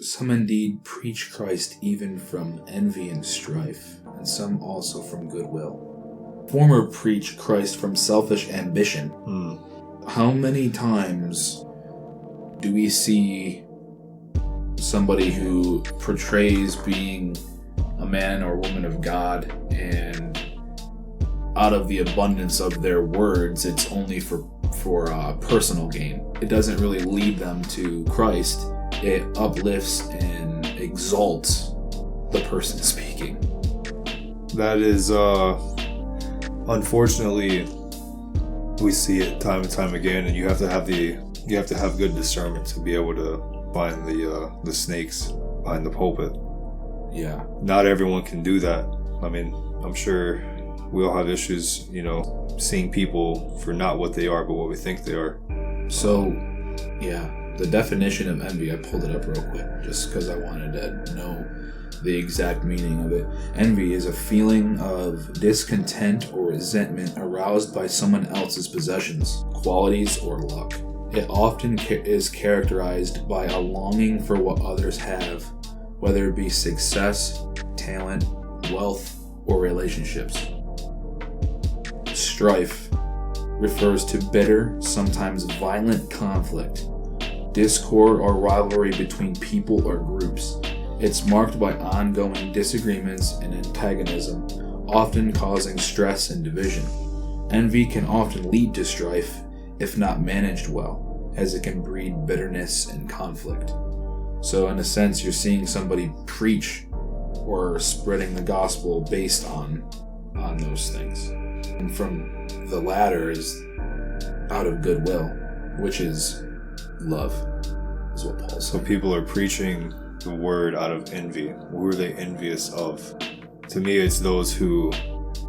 Some indeed preach Christ even from envy and strife, and some also from goodwill. Former preach Christ from selfish ambition. How many times do we see somebody who portrays being a man or woman of God, and out of the abundance of their words, it's only for personal gain? It doesn't really lead them to Christ. It uplifts and exalts the person speaking. That is, unfortunately, we see it time and time again, and you have to have good discernment to be able to find the snakes behind the pulpit. Yeah. Not everyone can do that. I mean, I'm sure we all have issues, seeing people for not what they are, but what we think they are. So, yeah, the definition of envy, I pulled it up real quick just because I wanted to know the exact meaning of it. Envy is a feeling of discontent or resentment aroused by someone else's possessions, qualities, or luck. It often is characterized by a longing for what others have, whether it be success, talent, wealth, or relationships. Strife refers to bitter, sometimes violent conflict, discord, or rivalry between people or groups. It's marked by ongoing disagreements and antagonism, often causing stress and division. Envy can often lead to strife if not managed well, as it can breed bitterness and conflict. So in a sense, you're seeing somebody preach or spreading the gospel based on those things. And from the latter is out of goodwill, which is love, is what Paul said. So people are preaching the word out of envy. Who are they envious of? To me, it's those who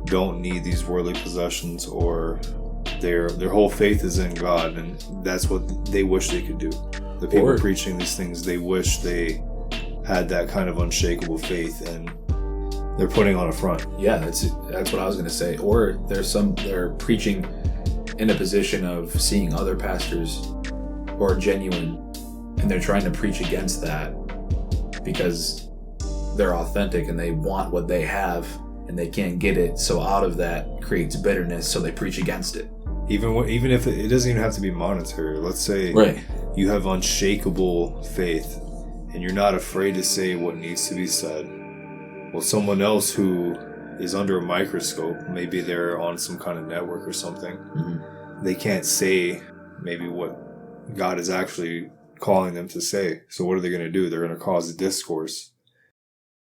don't need these worldly possessions, or their whole faith is in God, and that's what they wish they could do. The people preaching these things, they wish they had that kind of unshakable faith, and they're putting on a front. Yeah, that's what I was going to say. Or they're preaching in a position of seeing other pastors who are genuine, and they're trying to preach against that because they're authentic and they want what they have and they can't get it. So out of that creates bitterness, so they preach against it. Even if it doesn't even have to be monetary. Let's say you have unshakable faith and you're not afraid to say what needs to be said. Well, someone else who is under a microscope, maybe they're on some kind of network or something, they can't say maybe what God is actually calling them to say. So what are they going to do? They're going to cause a discourse.